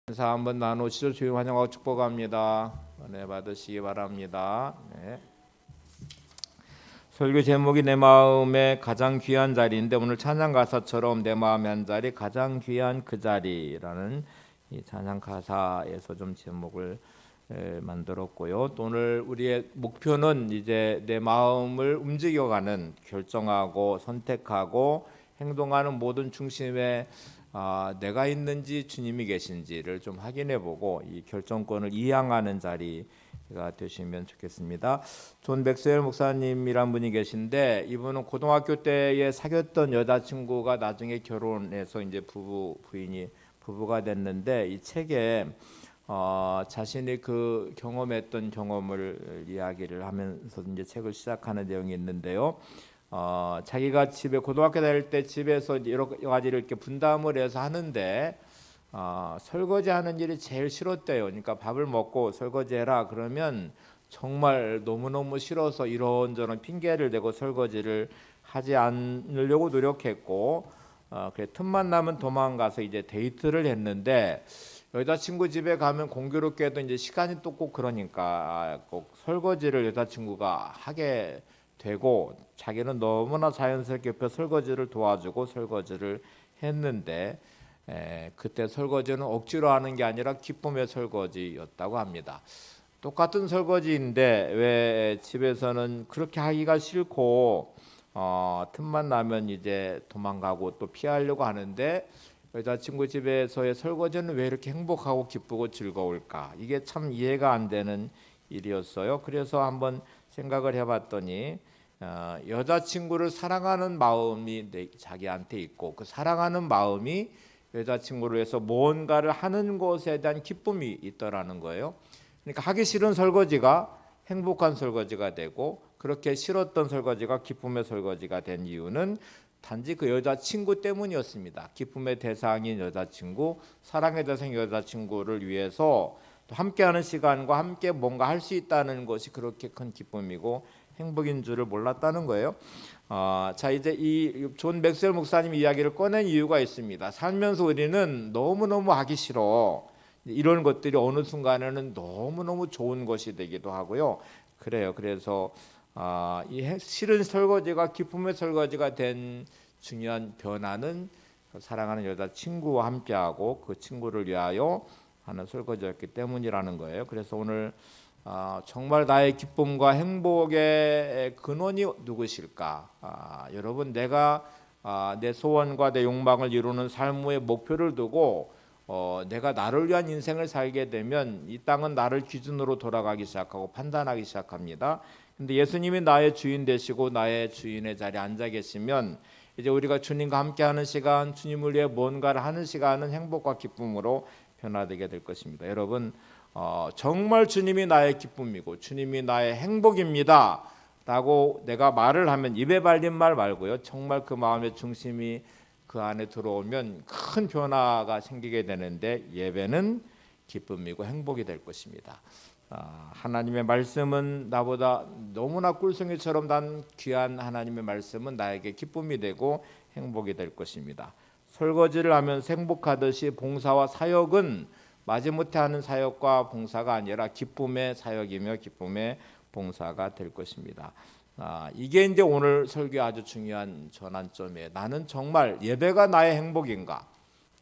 인사 한번 나누시죠. 주님 환영하고 축복합니다. 은혜 받으시기 바랍니다. 네. 설교 제목이 내 마음의 가장 귀한 자리인데 오늘 찬양 가사처럼 내 마음의 한 자리 가장 귀한 그 자리라는 이 찬양 가사에서 좀 제목을 만들었고요. 또 오늘 우리의 목표는 이제 내 마음을 움직여가는 결정하고 선택하고 행동하는 모든 중심에 내가 있는지 주님이 계신지를 좀 확인해보고 이 결정권을 이양하는 자리가 되시면 좋겠습니다. 존 맥스웰 목사님이란 분이 계신데 이분은 고등학교 때에 사귀었던 여자친구가 나중에 결혼해서 이제 부부가 됐는데 이 책에 자신이 그 경험했던 경험을 이야기를 하면서 이제 책을 시작하는 내용이 있는데요. 자기가 집에 고등학교 다닐 때 집에서 여러 가지를 이렇게 분담을 해서 하는데 설거지하는 일이 제일 싫었대요. 그러니까 밥을 먹고 설거지해라 그러면 정말 너무너무 싫어서 이런저런 핑계를 대고 설거지를 하지 않으려고 노력했고 그래 틈만 나면 도망가서 이제 데이트를 했는데 여자친구 집에 가면 공교롭게도 이제 시간이 또 꼭 그러니까 꼭 설거지를 여자친구가 하게 되고 자기는 너무나 자연스럽게 옆에 설거지를 도와주고 설거지를 했는데 그때 설거지는 억지로 하는 게 아니라 기쁨의 설거지였다고 합니다. 똑같은 설거지인데 왜 집에서는 그렇게 하기가 싫고 틈만 나면 이제 도망가고 또 피하려고 하는데 여자친구 집에서의 설거지는 왜 이렇게 행복하고 기쁘고 즐거울까? 이게 참 이해가 안 되는 일이었어요. 그래서 한번 생각을 해봤더니 여자친구를 사랑하는 마음이 자기한테 있고 그 사랑하는 마음이 여자친구를 위해서 뭔가를 하는 것에 대한 기쁨이 있더라는 거예요. 그러니까 하기 싫은 설거지가 행복한 설거지가 되고 그렇게 싫었던 설거지가 기쁨의 설거지가 된 이유는 단지 그 여자친구 때문이었습니다. 기쁨의 대상인 여자친구, 사랑의 대상인 여자친구를 위해서 또 함께하는 시간과 함께 뭔가 할 수 있다는 것이 그렇게 큰 기쁨이고 행복인 줄을 몰랐다는 거예요. 자 이제 이 존 맥스웰 목사님 이야기를 꺼낸 이유가 있습니다. 살면서 우리는 너무너무 하기 싫어. 이런 것들이 어느 순간에는 너무너무 좋은 것이 되기도 하고요. 그래요. 그래서 이 싫은 설거지가 기쁨의 설거지가 된 중요한 변화는 사랑하는 여자친구와 함께하고 그 친구를 위하여 하는 설거지였기 때문이라는 거예요. 그래서 오늘 정말 나의 기쁨과 행복의 근원이 누구실까? 여러분 내가 내 소원과 내 욕망을 이루는 삶의 목표를 두고 내가 나를 위한 인생을 살게 되면 이 땅은 나를 기준으로 돌아가기 시작하고 판단하기 시작합니다. 근데 예수님이 나의 주인 되시고 나의 주인의 자리에 앉아 계시면 이제 우리가 주님과 함께하는 시간, 주님을 위해 뭔가를 하는 시간은 행복과 기쁨으로 변화되게 될 것입니다. 여러분 정말 주님이 나의 기쁨이고 주님이 나의 행복입니다 라고 내가 말을 하면 입에 발린 말 말고요. 정말 그 마음의 중심이 그 안에 들어오면 큰 변화가 생기게 되는데 예배는 기쁨이고 행복이 될 것입니다. 하나님의 말씀은 나보다 너무나 꿀송이처럼 난 귀한 하나님의 말씀은 나에게 기쁨이 되고 행복이 될 것입니다. 설거지를 하면서 행복하듯이 봉사와 사역은 마지못해 하는 사역과 봉사가 아니라 기쁨의 사역이며 기쁨의 봉사가 될 것입니다. 이게 이제 오늘 설교 아주 중요한 전환점이에요. 나는 정말 예배가 나의 행복인가?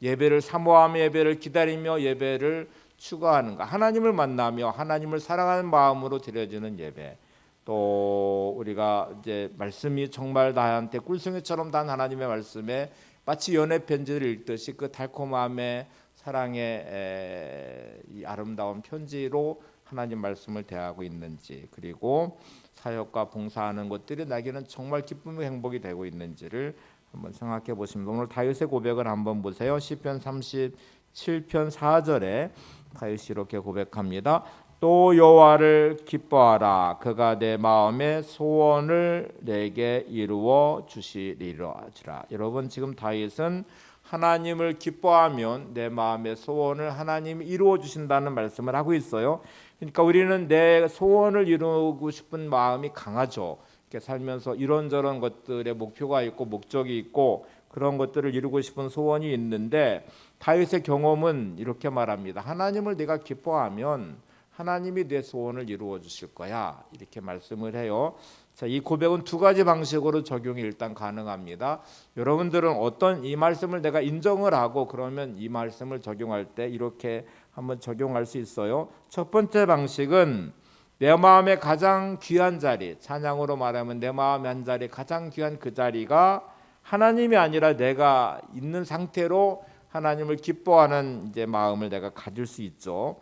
예배를 사모하며 예배를 기다리며 예배를 추구하는가? 하나님을 만나며 하나님을 사랑하는 마음으로 드려지는 예배. 또 우리가 이제 말씀이 정말 나한테 꿀송이처럼 단 하나님의 말씀에 마치 연애 편지를 읽듯이 그 달콤함의 사랑의 이 아름다운 편지로 하나님 말씀을 대하고 있는지 그리고 사역과 봉사하는 것들이 나에게는 정말 기쁨의 행복이 되고 있는지를 한번 생각해 보십니다. 오늘 다윗의 고백을 한번 보세요. 시편 37편 4절에 다윗이 이렇게 고백합니다. 또 여호와를 기뻐하라. 그가 내 마음의 소원을 내게 이루어 주시리라. 여러분 지금 다윗은 하나님을 기뻐하면 내 마음의 소원을 하나님이 이루어 주신다는 말씀을 하고 있어요. 그러니까 우리는 내 소원을 이루고 싶은 마음이 강하죠. 이렇게 살면서 이런저런 것들의 목표가 있고 목적이 있고 그런 것들을 이루고 싶은 소원이 있는데 다윗의 경험은 이렇게 말합니다. 하나님을 네가 기뻐하면 하나님이 내 소원을 이루어 주실 거야. 이렇게 말씀을 해요. 자, 이 고백은 두 가지 방식으로 적용이 일단 가능합니다. 여러분들은 어떤 이 말씀을 내가 인정을 하고 그러면 이 말씀을 적용할 때 이렇게 한번 적용할 수 있어요. 첫 번째 방식은 내 마음의 가장 귀한 자리, 찬양으로 말하면 내 마음의 한 자리, 가장 귀한 그 자리가 하나님이 아니라 내가 있는 상태로 하나님을 기뻐하는 이제 마음을 내가 가질 수 있죠.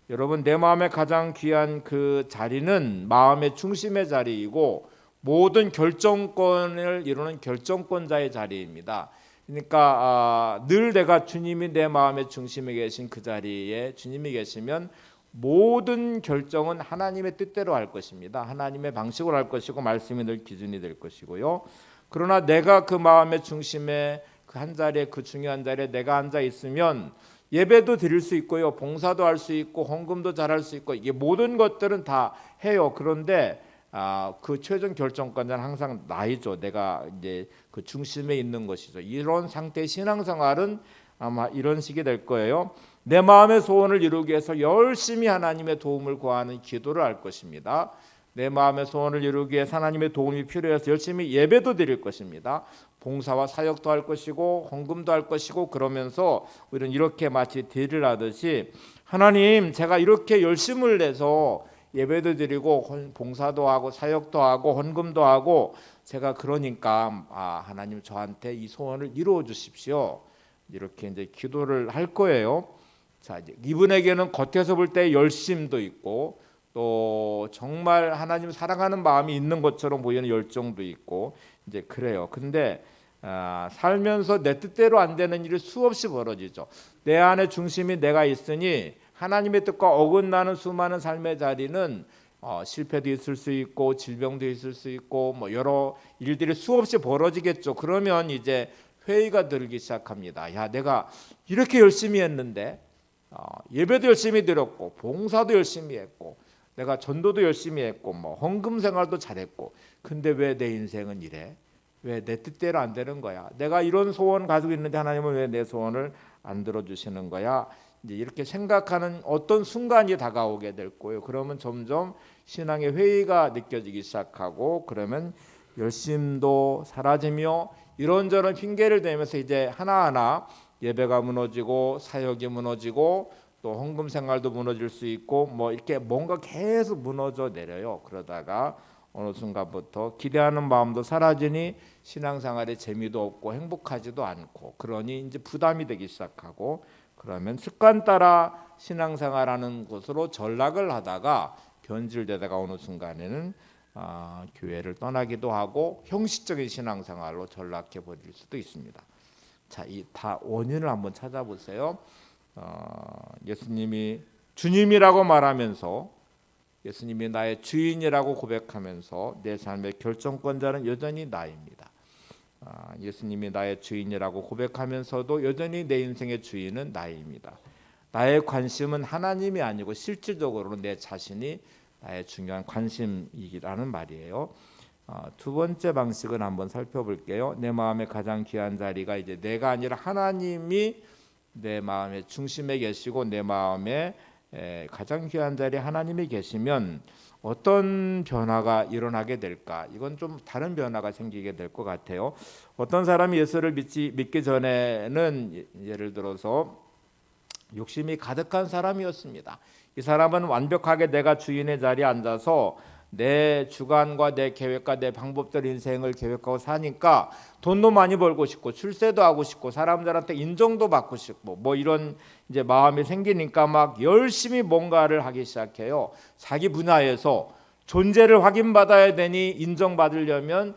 여러분, 내 마음에 가장 귀한 그 자리는 마음의 중심의 자리이고 모든 결정권을 이루는 결정권자의 자리입니다. 그러니까 늘 내가 주님이 내 마음의 중심에 계신 그 자리에 주님이 계시면 모든 결정은 하나님의 뜻대로 할 것입니다. 하나님의 방식으로 할 것이고 말씀이 늘 기준이 될 것이고요. 그러나 내가 그 마음의 중심에 그 한 자리에 그 중요한 자리에 내가 앉아 있으면 예배도 드릴 수 있고요, 봉사도 할 수 있고 헌금도 잘할 수 있고 이게 모든 것들은 다 해요. 그런데 그 최종 결정권자는 항상 나이죠. 내가 이제 그 중심에 있는 것이죠. 이런 상태의 신앙생활은 아마 이런 식이 될 거예요. 내 마음의 소원을 이루기 위해서 열심히 하나님의 도움을 구하는 기도를 할 것입니다. 내 마음의 소원을 이루기 위해 하나님의 도움이 필요해서 열심히 예배도 드릴 것입니다. 봉사와 사역도 할 것이고 헌금도 할 것이고 그러면서 우리는 이렇게 마치 딜을 하듯이 하나님, 제가 이렇게 열심을 내서 예배도 드리고 봉사도 하고 사역도 하고 헌금도 하고 제가 그러니까 하나님 저한테 이 소원을 이루어 주십시오. 이렇게 이제 기도를 할 거예요. 자, 이제 이분에게는 겉에서 볼 때 열심도 있고 또 정말 하나님 사랑하는 마음이 있는 것처럼 보이는 열정도 있고 이제 그래요. 근데 살면서 내 뜻대로 안 되는 일이 수없이 벌어지죠. 내 안에 중심이 내가 있으니 하나님의 뜻과 어긋나는 수많은 삶의 자리는 실패도 있을 수 있고 질병도 있을 수 있고 뭐 여러 일들이 수없이 벌어지겠죠. 그러면 이제 회의가 들기 시작합니다. 야, 내가 이렇게 열심히 했는데 예배도 열심히 드렸고 봉사도 열심히 했고 내가 전도도 열심히 했고 뭐 헌금 생활도 잘했고 근데 왜 내 인생은 이래? 왜 내 뜻대로 안 되는 거야? 내가 이런 소원 가지고 있는데 하나님은 왜 내 소원을 안 들어주시는 거야? 이제 이렇게 생각하는 어떤 순간이 다가오게 될 거예요. 그러면 점점 신앙의 회의가 느껴지기 시작하고 그러면 열심도 사라지며 이런저런 핑계를 대면서 이제 하나하나 예배가 무너지고 사역이 무너지고 또 헌금 생활도 무너질 수 있고 뭐 이렇게 뭔가 계속 무너져 내려요. 그러다가 어느 순간부터 기대하는 마음도 사라지니 신앙생활에 재미도 없고 행복하지도 않고 그러니 이제 부담이 되기 시작하고 그러면 습관 따라 신앙생활하는 곳으로 전락을 하다가 변질되다가 어느 순간에는 교회를 떠나기도 하고 형식적인 신앙생활로 전락해 버릴 수도 있습니다. 자, 이 다 원인을 한번 찾아보세요. 예수님이 주님이라고 말하면서 예수님이 나의 주인이라고 고백하면서 내 삶의 결정권자는 여전히 나입니다. 예수님이 나의 주인이라고 고백하면서도 여전히 내 인생의 주인은 나입니다. 나의 관심은 하나님이 아니고 실질적으로는 내 자신이 나의 중요한 관심이라는 말이에요. 두 번째 방식은 한번 살펴볼게요. 내 마음의 가장 귀한 자리가 이제 내가 아니라 하나님이 내 마음의 중심에 계시고 내 마음에 가장 귀한 자리에 하나님이 계시면 어떤 변화가 일어나게 될까? 이건 좀 다른 변화가 생기게 될 것 같아요. 어떤 사람이 예수를 믿기 전에는 예를 들어서 욕심이 가득한 사람이었습니다. 이 사람은 완벽하게 내가 주인의 자리에 앉아서 내 주관과 내 계획과 내 방법대로 인생을 계획하고 사니까 돈도 많이 벌고 싶고 출세도 하고 싶고 사람들한테 인정도 받고 싶고 뭐 이런 이제 마음이 생기니까 막 열심히 뭔가를 하기 시작해요. 자기 분야에서 존재를 확인받아야 되니 인정받으려면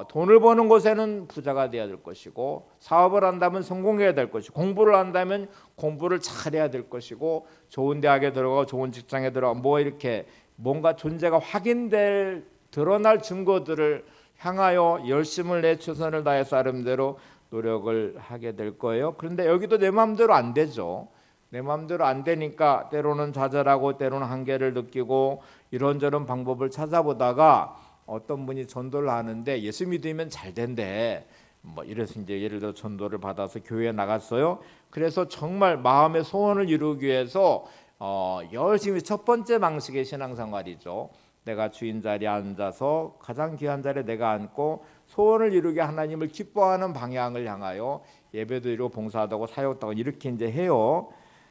돈을 버는 곳에는 부자가 돼야 될 것이고 사업을 한다면 성공해야 될 것이고 공부를 한다면 공부를 잘해야 될 것이고 좋은 대학에 들어가고 좋은 직장에 들어가고 뭐 이렇게 뭔가 존재가 확인될 드러날 증거들을 향하여 열심을 내 최선을 다해서 나름대로 노력을 하게 될 거예요. 그런데 여기도 내 마음대로 안 되죠. 내 마음대로 안 되니까 때로는 좌절하고 때로는 한계를 느끼고 이런저런 방법을 찾아보다가 어떤 분이 전도를 하는데 예수 믿으면 잘 된대. 뭐 이래서 이제 예를 들어 전도를 받아서 교회에 나갔어요. 그래서 정말 마음의 소원을 이루기 위해서 열심히 첫 번째 방식의 신앙생활이죠. 내가 주인 자리에 앉아서 가장 귀한 자리에 내가 앉고 소원을 이루게 하나님을 기뻐하는 방향을 향하여 예배도 이루고 봉사도 하고 사역도 하고 이렇게 이제 해요.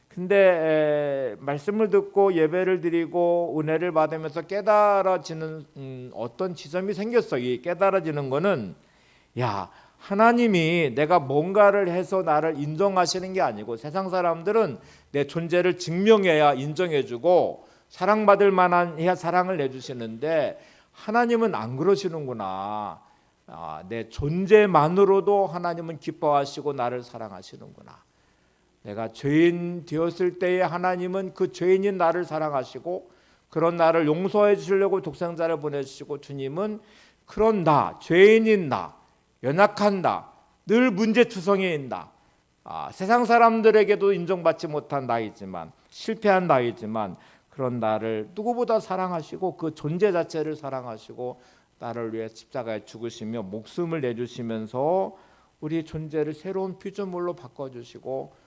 근데 말씀을 듣고 예배를 드리고 은혜를 받으면서 깨달아지는 어떤 지점이 생겼어. 이 깨달아지는 거는 야, 하나님이 내가 뭔가를 해서 나를 인정하시는 게 아니고 세상 사람들은 내 존재를 증명해야 인정해주고 사랑받을 만한 해야 사랑을 내주시는데 하나님은 안 그러시는구나. 내 존재만으로도 하나님은 기뻐하시고 나를 사랑하시는구나. 내가 죄인 되었을 때에 하나님은 그 죄인인 나를 사랑하시고 그런 나를 용서해 주시려고 독생자를 보내주시고 주님은 그런 나, 죄인인 나, 연약한 나, 늘 문제투성이인 나, 세상 사람들에게도 인정받지 못한 나이지만 실패한 나이지만 그런 나를 누구보다 사랑하시고 그 존재 자체를 사랑하시고 나를 위해 십자가에 죽으시며 목숨을 내주시면서 우리 존재를 새로운 피조물로 바꿔주시고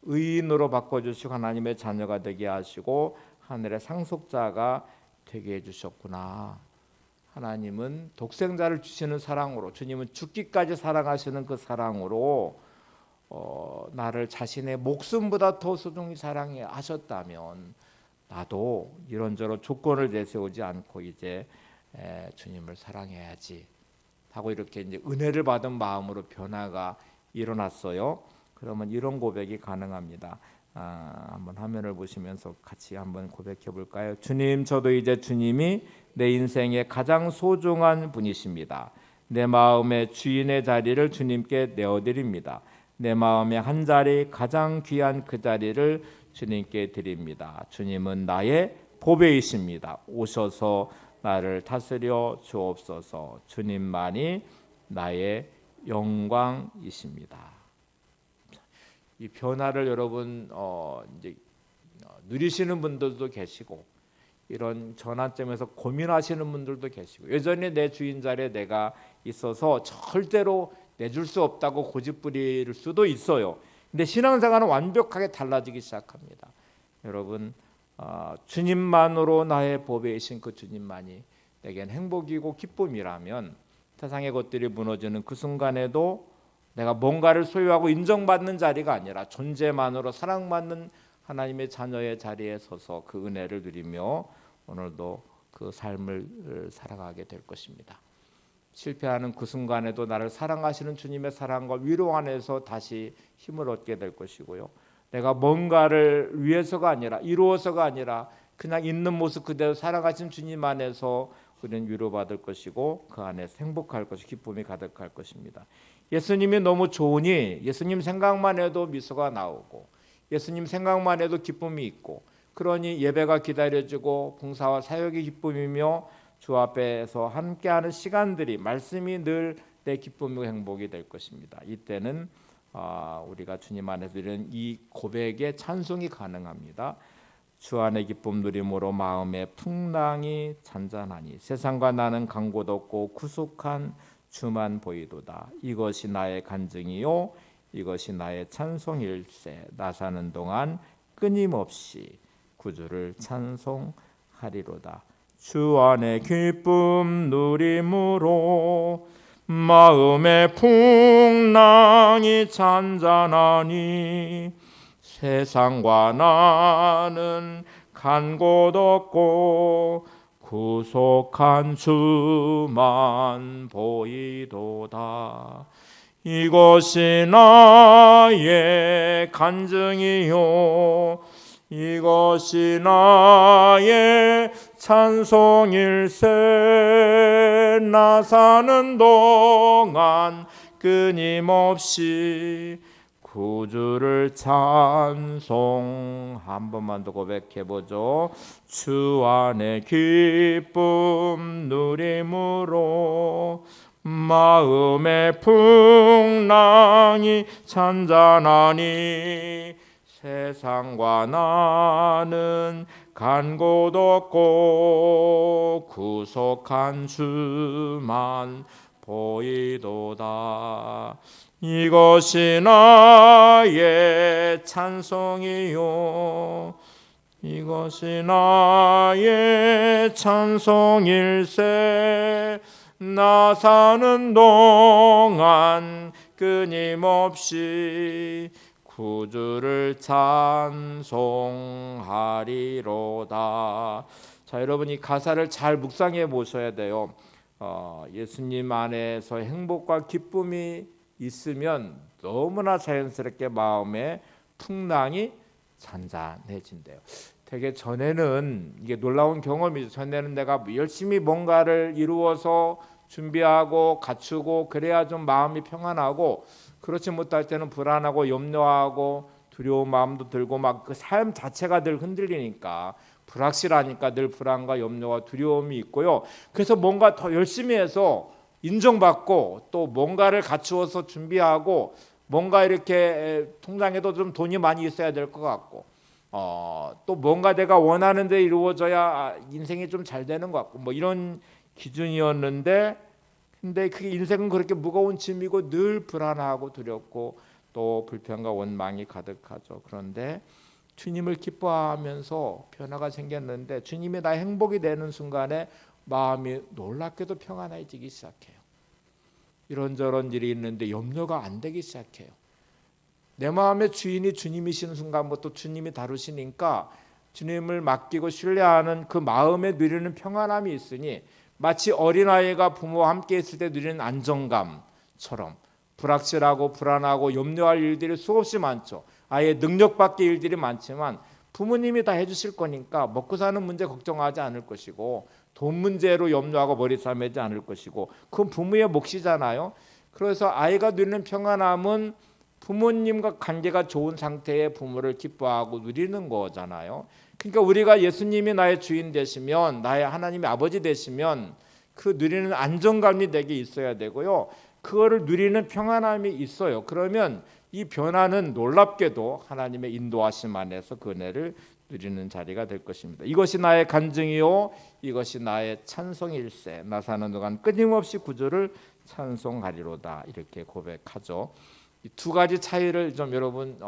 의인으로 바꿔주시고 하나님의 자녀가 되게 하시고 하늘의 상속자가 되게 해주셨구나. 하나님은 독생자를 주시는 사랑으로 주님은 죽기까지 사랑하시는 그 사랑으로 나를 자신의 목숨보다 더 소중히 사랑해 하셨다면 나도 이런저런 조건을 내세우지 않고 이제 주님을 사랑해야지 하고 이렇게 이제 은혜를 받은 마음으로 변화가 일어났어요. 그러면 이런 고백이 가능합니다. 한번 화면을 보시면서 같이 한번 고백해 볼까요? 주님, 저도 이제 주님이 내 인생의 가장 소중한 분이십니다. 내 마음의 주인의 자리를 주님께 내어드립니다. 내 마음의 한 자리, 가장 귀한 그 자리를 주님께 드립니다. 주님은 나의 보배이십니다. 오셔서 나를 다스려 주옵소서. 주님만이 나의 영광이십니다. 이 변화를 여러분 이제 누리시는 분들도 계시고 이런 전환점에서 고민하시는 분들도 계시고 여전히 내 주인 자리에 내가 있어서 절대로 내줄 수 없다고 고집부릴 수도 있어요. 근데 신앙생활은 완벽하게 달라지기 시작합니다. 여러분 주님만으로 나의 보배이신 그 주님만이 내겐 행복이고 기쁨이라면 세상의 것들이 무너지는 그 순간에도 내가 뭔가를 소유하고 인정받는 자리가 아니라 존재만으로 사랑받는 하나님의 자녀의 자리에 서서 그 은혜를 누리며 오늘도 그 삶을 살아가게 될 것입니다. 실패하는 그 순간에도 나를 사랑하시는 주님의 사랑과 위로 안에서 다시 힘을 얻게 될 것이고요. 내가 뭔가를 위해서가 아니라 이루어서가 아니라 그냥 있는 모습 그대로 사랑하신 주님 안에서 우리는 위로받을 것이고 그 안에서 행복할 것이 기쁨이 가득할 것입니다. 예수님이 너무 좋으니 예수님 생각만 해도 미소가 나오고 예수님 생각만 해도 기쁨이 있고 그러니 예배가 기다려지고 봉사와 사역이 기쁨이며 주 앞에서 함께하는 시간들이 말씀이 늘 내 기쁨이고 행복이 될 것입니다. 이때는 우리가 주님 안에서 이런 이 고백의 찬송이 가능합니다. 주 안의 기쁨 누림으로 마음의 풍랑이 잔잔하니 세상과 나는 간 곳 없고 구속한 주만 보이도다. 이것이 나의 간증이요 이것이 나의 찬송일세. 나 사는 동안 끊임없이 구주를 찬송하리로다. 주 안의 기쁨 누림으로 마음의 풍랑이 잔잔하니 세상과 나는 간 곳 없고 구속한 주만 보이도다. 이것이 나의 간증이요 이것이 나의 찬송일세. 나 사는 동안 끊임없이 구주를 찬송. 한 번만 더 고백해보죠. 주 안의 기쁨 누림으로 마음의 풍랑이 잔잔하니 세상과 나는 간 곳 없고 구속한 주만 보이도다. 이것이 나의 찬송이요 이것이 나의 찬송일세. 나 사는 동안 끊임없이 구주를 찬송하리로다. 자, 여러분 이 가사를 잘 묵상해 보셔야 돼요. 예수님 안에서 행복과 기쁨이 있으면 너무나 자연스럽게 마음의 풍랑이 잔잔해진대요. 되게 전에는 이게 놀라운 경험이죠. 전에는 내가 열심히 뭔가를 이루어서 준비하고 갖추고 그래야 좀 마음이 평안하고, 그렇지 못할 때는 불안하고 염려하고 두려운 마음도 들고 막 그 삶 자체가 늘 흔들리니까 불확실하니까 늘 불안과 염려와 두려움이 있고요. 그래서 뭔가 더 열심히 해서 인정받고 또 뭔가를 갖추어서 준비하고 뭔가 이렇게 통장에도 좀 돈이 많이 있어야 될 것 같고 또 뭔가 내가 원하는 데 이루어져야 인생이 좀 잘 되는 것 같고 뭐 이런 기준이었는데, 근데 그게 인생은 그렇게 무거운 짐이고 늘 불안하고 두렵고 또 불평과 원망이 가득하죠. 그런데 주님을 기뻐하면서 변화가 생겼는데 주님이 나의 행복이 되는 순간에 마음이 놀랍게도 평안해지기 시작해요. 이런저런 일이 있는데 염려가 안 되기 시작해요. 내 마음의 주인이 주님이신 순간부터 주님이 다루시니까 주님을 맡기고 신뢰하는 그 마음에 누리는 평안함이 있으니 마치 어린아이가 부모와 함께 있을 때 누리는 안정감처럼 불확실하고 불안하고 염려할 일들이 수없이 많죠. 아예 능력 밖의 일들이 많지만 부모님이 다 해주실 거니까 먹고 사는 문제 걱정하지 않을 것이고 돈 문제로 염려하고 머리 싸매지 않을 것이고 그건 부모의 몫이잖아요. 그래서 아이가 누리는 평안함은 부모님과 관계가 좋은 상태의 부모를 기뻐하고 누리는 거잖아요. 그러니까 우리가 예수님이 나의 주인 되시면, 나의 하나님의 아버지 되시면 그 누리는 안정감이 내게 있어야 되고요. 그거를 누리는 평안함이 있어요. 그러면 이 변화는 놀랍게도 하나님의 인도하심 안에서 그 은혜를 누리는 자리가 될 것입니다. 이것이 나의 간증이요 이것이 나의 찬송일세. 나 사는 동안 끊임없이 구주를 찬송하리로다. 이렇게 고백하죠. 이 두 가지 차이를 좀 여러분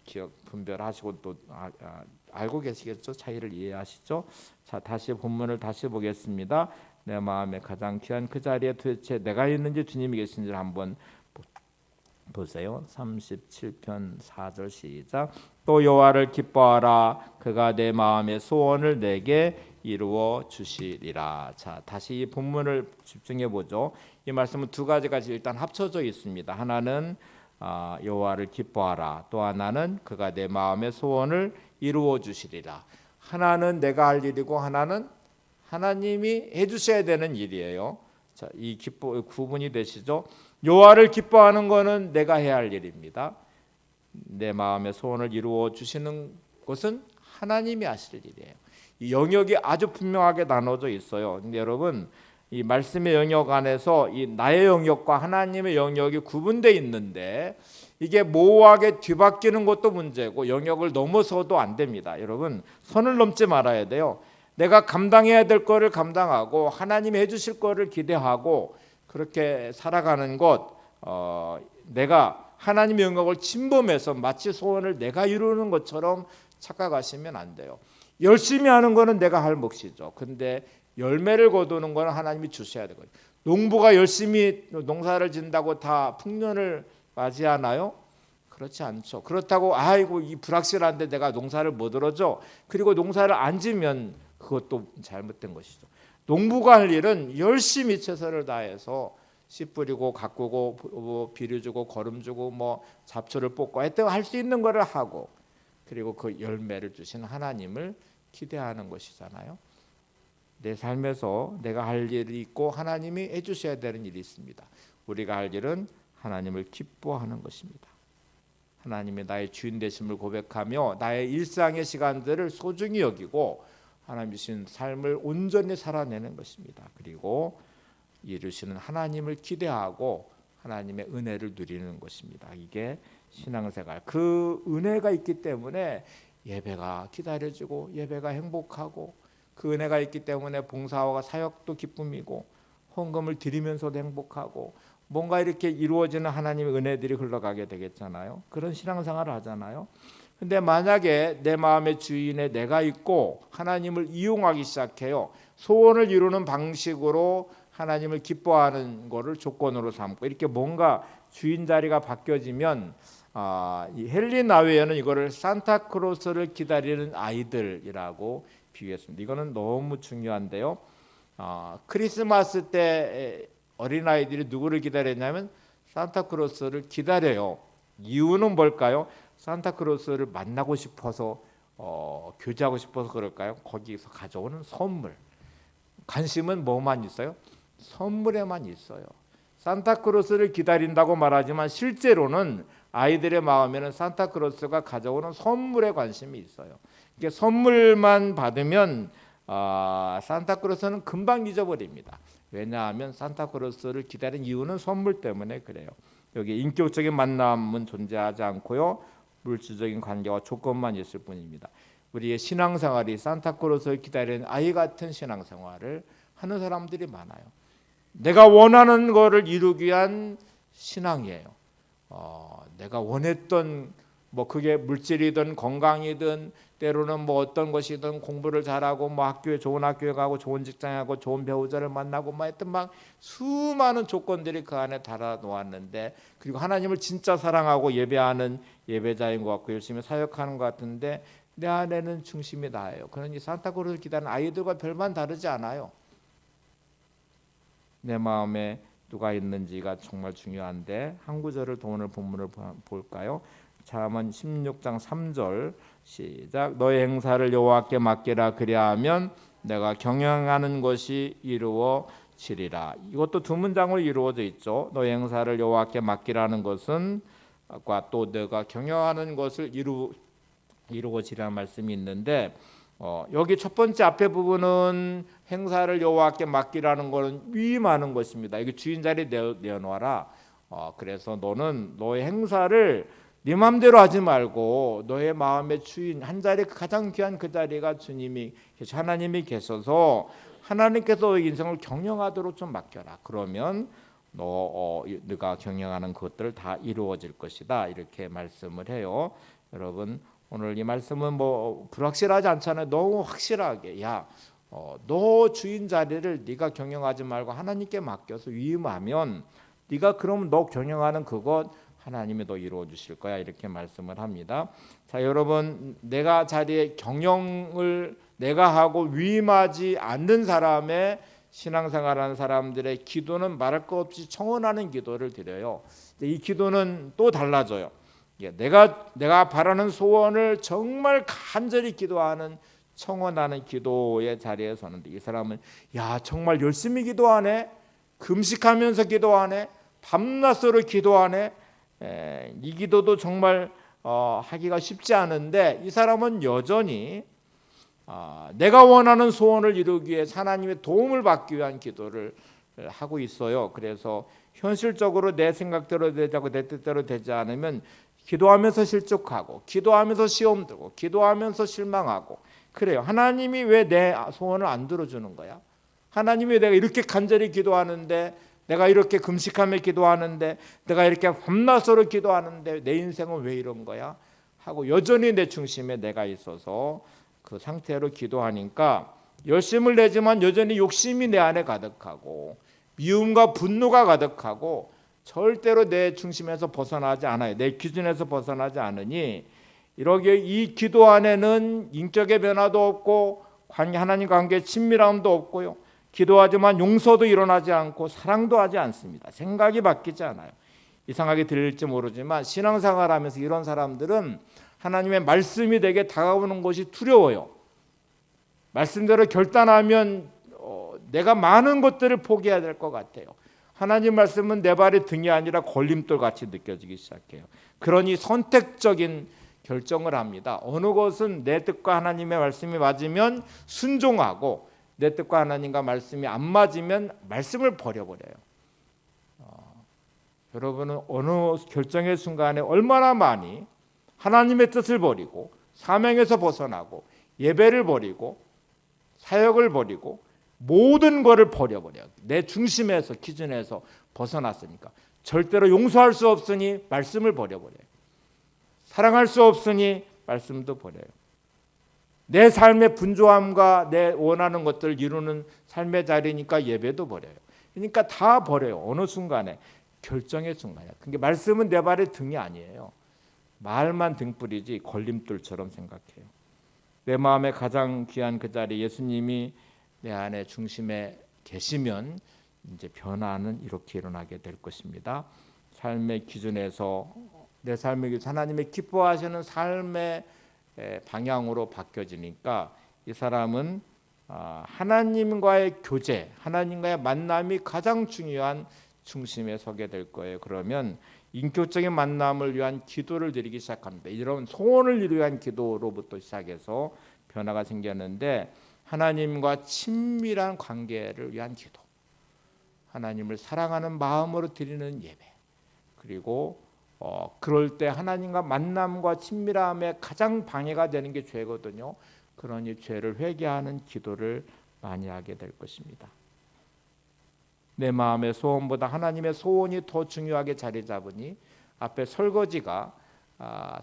기억 분별하시고 또 알고 계시겠죠? 차이를 이해하시죠? 자, 다시 본문을 다시 보겠습니다. 내 마음에 가장 귀한 그 자리에 도대체 내가 있는지 주님이 계신지 한번 보세요. 37편 4절 시작. 또 여호와를 기뻐하라. 그가 내 마음의 소원을 내게 이루어 주시리라. 자, 다시 이 본문을 집중해 보죠. 이 말씀은 두 가지가 일단 합쳐져 있습니다. 하나는 여호와를 기뻐하라. 또 하나는 그가 내 마음의 소원을 이루어 주시리라. 하나는 내가 할 일이고 하나는 하나님이 해주셔야 되는 일이에요. 자, 이 구분이 되시죠? 여호와를 기뻐하는 것은 내가 해야 할 일입니다. 내 마음의 소원을 이루어 주시는 것은 하나님이 하실 일이에요. 이 영역이 아주 분명하게 나눠져 있어요. 근데 여러분 이 말씀의 영역 안에서 이 나의 영역과 하나님의 영역이 구분되어 있는데 이게 모호하게 뒤바뀌는 것도 문제고 영역을 넘어서도 안 됩니다. 여러분 선을 넘지 말아야 돼요. 내가 감당해야 될 거를 감당하고 하나님이 해주실 거를 기대하고 그렇게 살아가는 것, 내가 하나님의 영역을 침범해서 마치 소원을 내가 이루는 것처럼 착각하시면 안 돼요. 열심히 하는 거는 내가 할 몫이죠. 근데 열매를 거두는 거는 하나님이 주셔야 되거든요. 농부가 열심히 농사를 짓는다고 다 풍년을 맞이하나요? 그렇지 않죠. 그렇다고 아이고 이 불확실한데 내가 농사를 못 얻어줘. 그리고 농사를 안 지면 그것도 잘못된 것이죠. 농부가 할 일은 열심히 최선을 다해서 씨 뿌리고 가꾸고 비료 주고 거름 주고 뭐 잡초를 뽑고 하여튼 할 수 있는 거를 하고 그리고 그 열매를 주신 하나님을 기대하는 것이잖아요. 내 삶에서 내가 할 일이 있고 하나님이 해주셔야 되는 일이 있습니다. 우리가 할 일은 하나님을 기뻐하는 것입니다. 하나님의 나의 주인 되심을 고백하며 나의 일상의 시간들을 소중히 여기고 하나님 주신 삶을 온전히 살아내는 것입니다. 그리고 이루시는 하나님을 기대하고 하나님의 은혜를 누리는 것입니다. 이게 신앙생활. 그 은혜가 있기 때문에 예배가 기다려지고 예배가 행복하고 그 은혜가 있기 때문에 봉사와 사역도 기쁨이고 헌금을 드리면서도 행복하고 뭔가 이렇게 이루어지는 하나님의 은혜들이 흘러가게 되겠잖아요. 그런 신앙생활을 하잖아요. 근데 만약에 내 마음의 주인에 내가 있고 하나님을 이용하기 시작해요. 소원을 이루는 방식으로 하나님을 기뻐하는 것을 조건으로 삼고 이렇게 뭔가 주인 자리가 바뀌어지면 이 헨리 나웨어는 이거를 산타크로스를 기다리는 아이들이라고 비유했습니다. 이거는 너무 중요한데요. 크리스마스 때 어린아이들이 누구를 기다렸냐면 산타크로스를 기다려요. 이유는 뭘까요? 산타크로스를 만나고 싶어서 교제하고 싶어서 그럴까요? 거기서 가져오는 선물. 관심은 뭐만 있어요? 선물에만 있어요. 산타크로스를 기다린다고 말하지만 실제로는 아이들의 마음에는 산타크로스가 가져오는 선물에 관심이 있어요. 이게 선물만 받으면 산타크로스는 금방 잊어버립니다. 왜냐하면 산타크로스를 기다린 이유는 선물 때문에 그래요. 여기 인격적인 만남은 존재하지 않고요. 물질적인 관계와 조건만 있을 뿐입니다. 우리의 신앙생활이 산타크로스를 기다리는 아이 같은 신앙생활을 하는 사람들이 많아요. 내가 원하는 것을 이루기 위한 신앙이에요. 내가 원했던 뭐 그게 물질이든 건강이든 때로는 뭐 어떤 것이든 공부를 잘하고 뭐 학교에 좋은 학교에 가고 좋은 직장에 가고 좋은 배우자를 만나고 뭐 하여튼 막 수많은 조건들이 그 안에 달아 놓았는데 그리고 하나님을 진짜 사랑하고 예배하는 예배자인 것 같고 열심히 사역하는 것 같은데 내 안에는 중심이 나예요. 그러니 산타크로스를 기다리는 아이들과 별반 다르지 않아요. 내 마음에 누가 있는지가 정말 중요한데 한 구절을 더 오늘 본문을 볼까요? 잠언 16장 3절 시작. 너의 행사를 여호와께 맡기라 그리하면 내가 경영하는 것이 이루어지리라. 이것도 두 문장으로 이루어져 있죠. 너의 행사를 여호와께 맡기라는 것은 또 내가 경영하는 것을 이루어지라는 말씀이 있는데 여기 첫 번째 앞에 부분은 행사를 여호와께 맡기라는 것은 위임하는 것입니다. 이게 주인 자리에 내어놓아라. 그래서 너는 너의 행사를 네 마음대로 하지 말고 너의 마음의 주인 한 자리 가장 귀한 그 자리가 주님이 하나님이 계셔서 하나님께서 너의 인생을 경영하도록 좀 맡겨라. 그러면 네가 경영하는 것들 다 이루어질 것이다. 이렇게 말씀을 해요. 여러분 오늘 이 말씀은 뭐 불확실하지 않잖아요. 너무 확실하게 너 주인 자리를 네가 경영하지 말고 하나님께 맡겨서 위임하면 네가 그럼 너 경영하는 그것 하나님이 너 이루어 주실 거야. 이렇게 말씀을 합니다. 자, 여러분 내가 자리에 경영을 내가 하고 위임하지 않는 사람의 신앙생활하는 사람들의 기도는 말할 것 없이 청원하는 기도를 드려요. 이 기도는 또 달라져요. 내가 바라는 소원을 정말 간절히 기도하는 청원하는 기도의 자리에 서는데 이 사람은 정말 열심히 기도하네, 금식하면서 기도하네, 밤낮으로 기도하네. 이 기도도 정말 하기가 쉽지 않은데 이 사람은 여전히 내가 원하는 소원을 이루기 위해 하나님의 도움을 받기 위한 기도를 하고 있어요. 그래서 현실적으로 내 생각대로 되지 않고 내 뜻대로 되지 않으면 기도하면서 실족하고 기도하면서 시험 들고 기도하면서 실망하고 그래요. 하나님이 왜 내 소원을 안 들어주는 거야? 하나님이 왜 내가 이렇게 간절히 기도하는데 내가 이렇게 금식하며 기도하는데 내가 이렇게 밤낮으로 기도하는데 내 인생은 왜 이런 거야? 하고 여전히 내 중심에 내가 있어서 그 상태로 기도하니까 열심을 내지만 여전히 욕심이 내 안에 가득하고 미움과 분노가 가득하고 절대로 내 중심에서 벗어나지 않아요. 내 기준에서 벗어나지 않으니 이렇게 이 기도 안에는 인격의 변화도 없고 하나님 관계의 친밀함도 없고요. 기도하지만 용서도 일어나지 않고 사랑도 하지 않습니다. 생각이 바뀌지 않아요. 이상하게 들릴지 모르지만 신앙생활하면서 이런 사람들은 하나님의 말씀이 되게 다가오는 것이 두려워요. 말씀대로 결단하면 내가 많은 것들을 포기해야 될 것 같아요. 하나님 말씀은 내 발의 등이 아니라 걸림돌 같이 느껴지기 시작해요. 그러니 선택적인 결정을 합니다. 어느 것은 내 뜻과 하나님의 말씀이 맞으면 순종하고 내 뜻과 하나님과 말씀이 안 맞으면 말씀을 버려버려요. 여러분은 어느 결정의 순간에 얼마나 많이 하나님의 뜻을 버리고 사명에서 벗어나고 예배를 버리고 사역을 버리고 모든 것을 버려버려요. 내 중심에서 기준에서 벗어났으니까 절대로 용서할 수 없으니 말씀을 버려버려요. 사랑할 수 없으니 말씀도 버려요. 내 삶의 분주함과 내 원하는 것들을 이루는 삶의 자리니까 예배도 버려요. 그러니까 다 버려요. 어느 순간에 결정의 순간이야. 그러니까 말씀은 내 발의 등이 아니에요. 말만 등불이지 걸림돌처럼 생각해요. 내 마음에 가장 귀한 그 자리 예수님이 내 안에 중심에 계시면 이제 변화는 이렇게 일어나게 될 것입니다. 삶의 기준에서 내 삶의 기준 하나님의 기뻐하시는 삶의 방향으로 바뀌어지니까 이 사람은 하나님과의 교제, 하나님과의 만남이 가장 중요한 중심에 서게 될 거예요. 그러면 인격적인 만남을 위한 기도를 드리기 시작합니다. 이런 소원을 위한 기도로부터 시작해서 변화가 생겼는데 하나님과 친밀한 관계를 위한 기도, 하나님을 사랑하는 마음으로 드리는 예배, 그리고 그럴 때 하나님과 만남과 친밀함에 가장 방해가 되는 게 죄거든요. 그러니 죄를 회개하는 기도를 많이 하게 될 것입니다. 내 마음의 소원보다 하나님의 소원이 더 중요하게 자리 잡으니 앞에 설거지가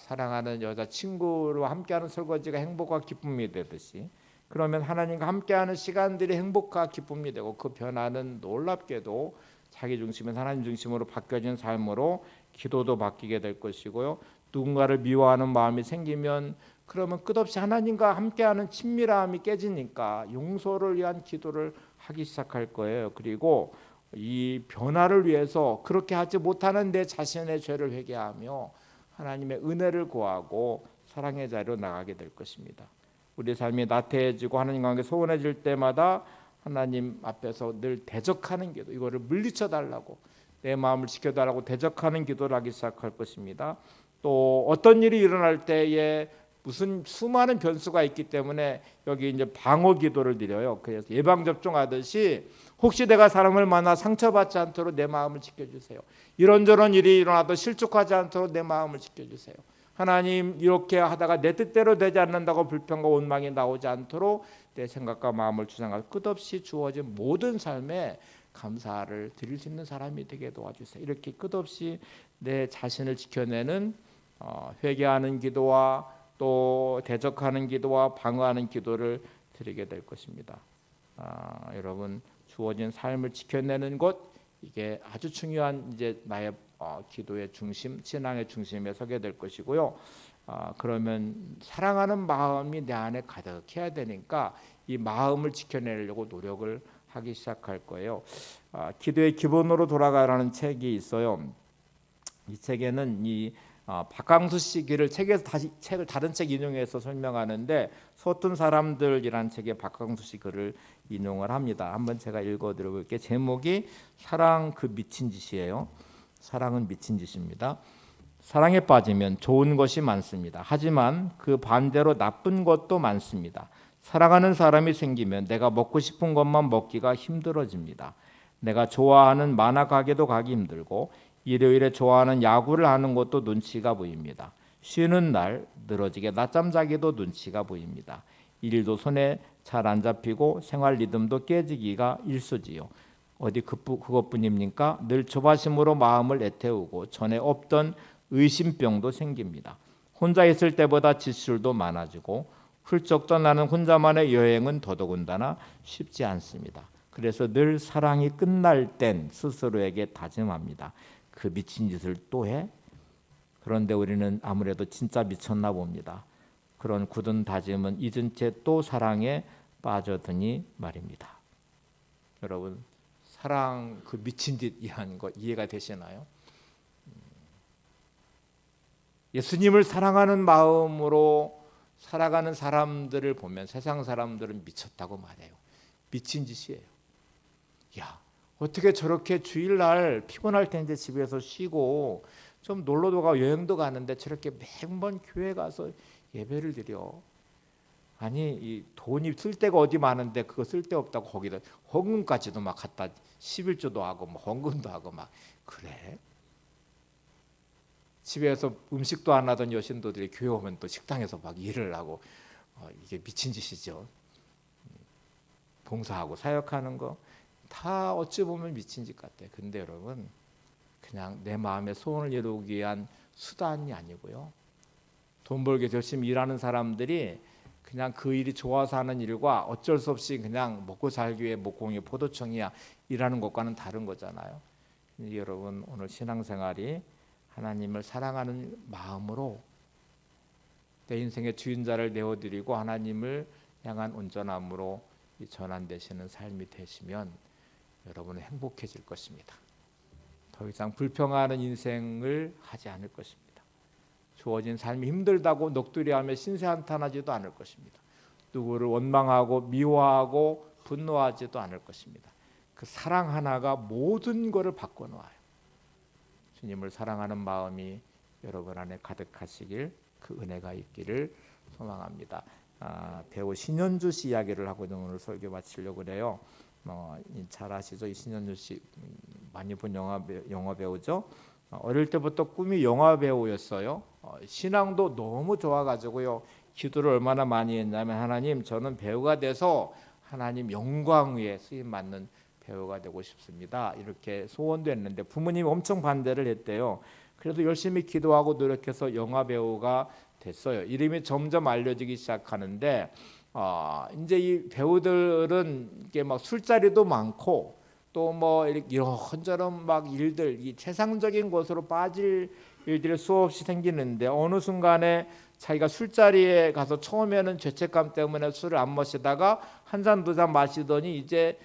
사랑하는 여자친구와 함께하는 설거지가 행복과 기쁨이 되듯이 그러면 하나님과 함께하는 시간들이 행복과 기쁨이 되고 그 변화는 놀랍게도 자기 중심에서 하나님 중심으로 바뀌어진 삶으로 기도도 바뀌게 될 것이고요. 누군가를 미워하는 마음이 생기면 그러면 끝없이 하나님과 함께하는 친밀함이 깨지니까 용서를 위한 기도를 하기 시작할 거예요. 그리고 이 변화를 위해서 그렇게 하지 못하는 내 자신의 죄를 회개하며 하나님의 은혜를 구하고 사랑의 자리로 나가게 될 것입니다. 우리 삶이 나태해지고 하나님과 함께 소원해질 때마다 하나님 앞에서 늘 대적하는 기도, 이거를 물리쳐 달라고, 내 마음을 지켜달라고 대적하는 기도를 하기 시작할 것입니다. 또 어떤 일이 일어날 때에 무슨 수많은 변수가 있기 때문에 여기 이제 방어 기도를 드려요. 그래서 예방 접종하듯이 혹시 내가 사람을 만나 상처받지 않도록 내 마음을 지켜주세요. 이런저런 일이 일어나도 실족하지 않도록 내 마음을 지켜주세요. 하나님, 이렇게 하다가 내 뜻대로 되지 않는다고 불평과 원망이 나오지 않도록 내 생각과 마음을 주장하고 끝없이 주어진 모든 삶에 감사를 드릴 수 있는 사람이 되게 도와주세요. 이렇게 끝없이 내 자신을 지켜내는 회개하는 기도와 또 대적하는 기도와 방어하는 기도를 드리게 될 것입니다. 여러분, 주어진 삶을 지켜내는 것, 이게 아주 중요한 이제 나의 기도의 중심, 신앙의 중심에 서게 될 것이고요. 그러면 사랑하는 마음이 내 안에 가득해야 되니까 이 마음을 지켜내려고 노력을 하기 시작할 거예요. 기도의 기본으로 돌아가라는 책이 있어요. 이 책에는 이 박강수 씨 글을 책에서 다시 책을 다른 책 인용해서 설명하는데 서툰 사람들이라는 책에 박강수 씨 글을 인용을 합니다. 한번 제가 읽어드려볼게요. 제목이 사랑 그 미친 짓이에요. 사랑은 미친 짓입니다. 사랑에 빠지면 좋은 것이 많습니다. 하지만 그 반대로 나쁜 것도 많습니다. 사랑하는 사람이 생기면 내가 먹고 싶은 것만 먹기가 힘들어집니다. 내가 좋아하는 만화 가게도 가기 힘들고 일요일에 좋아하는 야구를 하는 것도 눈치가 보입니다. 쉬는 날 늘어지게 낮잠 자기도 눈치가 보입니다. 일도 손에 잘 안 잡히고 생활 리듬도 깨지기가 일쑤지요. 어디 그것뿐입니까? 늘 조바심으로 마음을 애태우고 전에 없던 의심병도 생깁니다. 혼자 있을 때보다 지출도 많아지고 훌쩍 떠나는 혼자만의 여행은 더더군다나 쉽지 않습니다. 그래서 늘 사랑이 끝날 땐 스스로에게 다짐합니다. 그 미친 짓을 또 해? 그런데 우리는 아무래도 진짜 미쳤나 봅니다. 그런 굳은 다짐은 잊은 채 또 사랑에 빠져드니 말입니다. 여러분, 사랑 그 미친 짓이라는 거 이해가 되시나요? 예수님을 사랑하는 마음으로 살아가는 사람들을 보면 세상 사람들은 미쳤다고 말해요. 미친 짓이에요. 야, 어떻게 저렇게 주일날 피곤할 텐데 집에서 쉬고 좀 놀러도 가고 여행도 가는데 저렇게 매번 교회 가서 예배를 드려. 아니, 이 돈이 쓸 데가 어디 많은데 그거 쓸 데 없다고 거기다 헌금까지도 막 갖다 11조도 하고 뭐 헌금도 하고 막 그래? 집에서 음식도 안 하던 여신도들이 교회 오면 또 식당에서 막 일을 하고 이게 미친 짓이죠. 봉사하고 사역하는 거 다 어찌 보면 미친 짓 같아. 근데 여러분, 그냥 내 마음의 소원을 이루기 위한 수단이 아니고요. 돈 벌기 위해서 열심히 일하는 사람들이 그냥 그 일이 좋아서 하는 일과 어쩔 수 없이 그냥 먹고 살기 위해 목공이 포도청이야 일하는 것과는 다른 거잖아요. 여러분, 오늘 신앙생활이 하나님을 사랑하는 마음으로 내 인생의 주인자를 내어드리고 하나님을 향한 온전함으로 전환되시는 삶이 되시면 여러분은 행복해질 것입니다. 더 이상 불평하는 인생을 하지 않을 것입니다. 주어진 삶이 힘들다고 넋두리하며 신세한탄하지도 않을 것입니다. 누구를 원망하고 미워하고 분노하지도 않을 것입니다. 그 사랑 하나가 모든 것을 바꿔놓아요. 주님을 사랑하는 마음이 여러분 안에 가득하시길, 그 은혜가 있기를 소망합니다. 배우 신현주 씨 이야기를 하고 오늘 설교 마치려고 그래요. 잘 아시죠? 이 신현주 씨 많이 본 영화 배우죠. 어릴 때부터 꿈이 영화 배우였어요. 신앙도 너무 좋아가지고요. 기도를 얼마나 많이 했냐면, 하나님, 저는 배우가 돼서 하나님 영광 위에 쓰임 받는 배우가 되고 싶습니다. 이렇게 소원도 했는데 부모님이 엄청 반대를 했대요. 그래도 열심히 기도하고 노력해서 영화 배우가 됐어요. 이름이 점점 알려지기 시작하는데 이제 이 배우들은 이게 막 술자리도 많고 또 뭐 이런저런 막 일들, 이 세상적인 것으로 빠질 일들이 수없이 생기는데 어느 순간에 자기가 술자리에 가서 처음에는 죄책감 때문에 술을 안 마시다가 한 잔 두 잔 마시더니 이제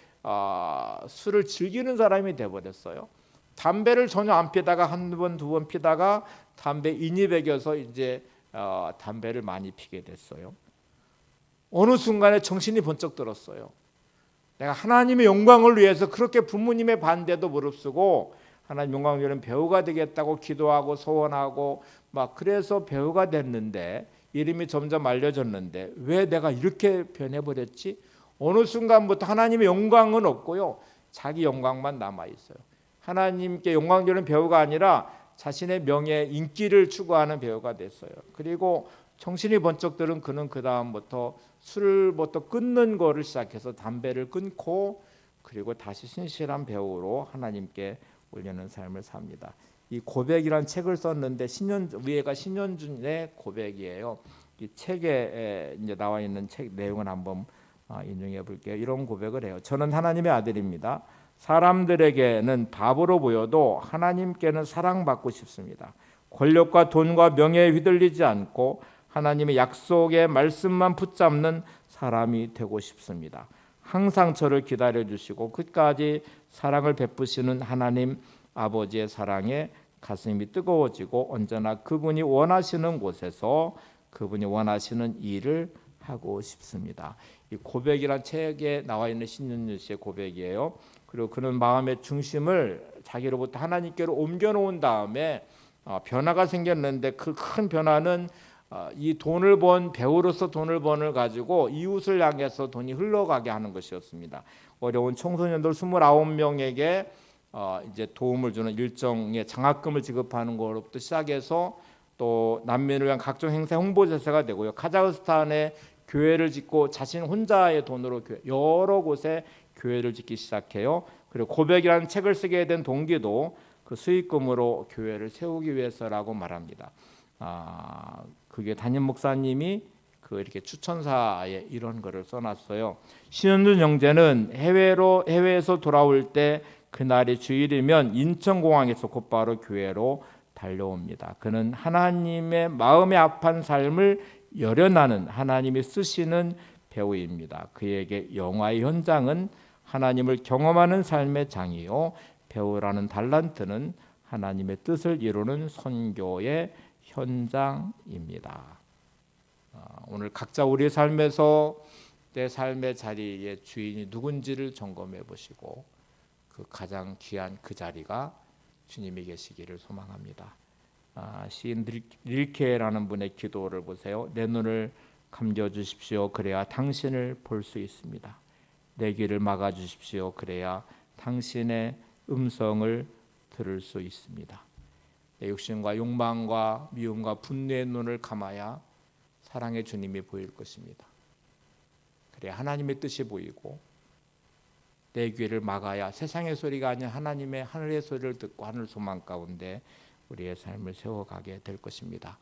술을 즐기는 사람이 돼버렸어요. 담배를 전혀 안 피다가 한 번 두 번 피다가 담배 인이 배겨서 이제 담배를 많이 피게 됐어요. 어느 순간에 정신이 번쩍 들었어요. 내가 하나님의 영광을 위해서 그렇게 부모님의 반대도 무릅쓰고 하나님 영광을 위한 배우가 되겠다고 기도하고 소원하고 막 그래서 배우가 됐는데, 이름이 점점 알려졌는데 왜 내가 이렇게 변해버렸지? 어느 순간부터 하나님의 영광은 없고요, 자기 영광만 남아있어요. 하나님께 영광 주는 배우가 아니라 자신의 명예, 인기를 추구하는 배우가 됐어요. 그리고 정신이 번쩍 들은 그는 그 다음부터 술부터 끊는 거를 시작해서 담배를 끊고 그리고 다시 신실한 배우로 하나님께 올리는 삶을 삽니다. 이 고백이란 책을 썼는데 위에가 신현준의 고백이에요. 이 책에 이제 나와 있는 책 내용을 한번 인용해 볼게요. 이런 고백을 해요. 저는 하나님의 아들입니다. 사람들에게는 바보로 보여도 하나님께는 사랑받고 싶습니다. 권력과 돈과 명예에 휘둘리지 않고 하나님의 약속의 말씀만 붙잡는 사람이 되고 싶습니다. 항상 저를 기다려주시고 끝까지 사랑을 베푸시는 하나님 아버지의 사랑에 가슴이 뜨거워지고 언제나 그분이 원하시는 곳에서 그분이 원하시는 일을 하고 싶습니다. 이 고백이란 책에 나와 있는 신윤주 씨의 고백이에요. 그리고 그는 마음의 중심을 자기로부터 하나님께로 옮겨놓은 다음에 변화가 생겼는데 그 큰 변화는 이 돈을 번 배우로서 돈을 번을 가지고 이웃을 향해서 돈이 흘러가게 하는 것이었습니다. 어려운 청소년들 29명에게 이제 도움을 주는 일정의 장학금을 지급하는 것부터 시작해서 또 난민을 위한 각종 행사 홍보대사가 되고요. 카자흐스탄에 교회를 짓고 자신 혼자의 돈으로 여러 곳에 교회를 짓기 시작해요. 그리고 고백이라는 책을 쓰게 된 동기도 그 수익금으로 교회를 세우기 위해서라고 말합니다. 그게 담임 목사님이 이렇게 추천사에 이런 거를 써놨어요. 신현준 형제는 해외에서 돌아올 때 그날이 주일이면 인천공항에서 곧바로 교회로 달려옵니다. 그는 하나님의 마음에 합한 삶을 열연하는 하나님이 쓰시는 배우입니다. 그에게 영화의 현장은 하나님을 경험하는 삶의 장이요, 배우라는 달란트는 하나님의 뜻을 이루는 선교의 현장입니다. 오늘 각자 우리의 삶에서 내 삶의 자리의 주인이 누군지를 점검해 보시고 그 가장 귀한 그 자리가 주님이 계시기를 소망합니다. 시인 릴케라는 분의 기도를 보세요. 내 눈을 감겨주십시오. 그래야 당신을 볼 수 있습니다. 내 귀를 막아주십시오. 그래야 당신의 음성을 들을 수 있습니다. 내 욕심과 욕망과 미움과 분노의 눈을 감아야 사랑의 주님이 보일 것입니다. 그래야 하나님의 뜻이 보이고 내 귀를 막아야 세상의 소리가 아닌 하나님의 하늘의 소리를 듣고 하늘 소망 가운데 우리의 삶을 세워가게 될 것입니다.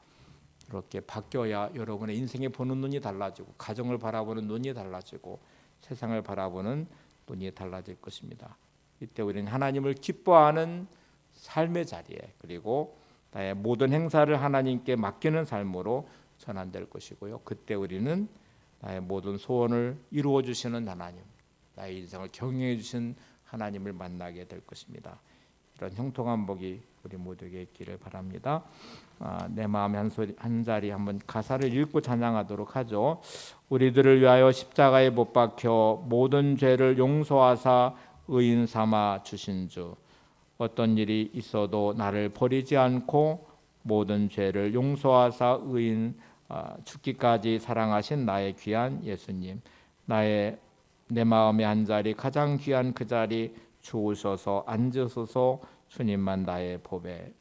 그렇게 바뀌어야 여러분의 인생에 보는 눈이 달라지고 가정을 바라보는 눈이 달라지고 세상을 바라보는 눈이 달라질 것입니다. 이때 우리는 하나님을 기뻐하는 삶의 자리에 그리고 나의 모든 행사를 하나님께 맡기는 삶으로 전환될 것이고요. 그때 우리는 나의 모든 소원을 이루어 주시는 하나님, 나의 인생을 경영해 주신 하나님을 만나게 될 것입니다. 이런 형통한 복이 우리 모두에게 있기를 바랍니다. 내 마음의 한 자리 한번 가사를 읽고 찬양하도록 하죠. 우리들을 위하여 십자가에 못 박혀 모든 죄를 용서하사 의인 삼아 주신 주, 어떤 일이 있어도 나를 버리지 않고 모든 죄를 용서하사 의인 죽기까지 사랑하신 나의 귀한 예수님, 내 마음의 한 자리 가장 귀한 그 자리 주우셔서 앉으소서. 주님만 나의 보배.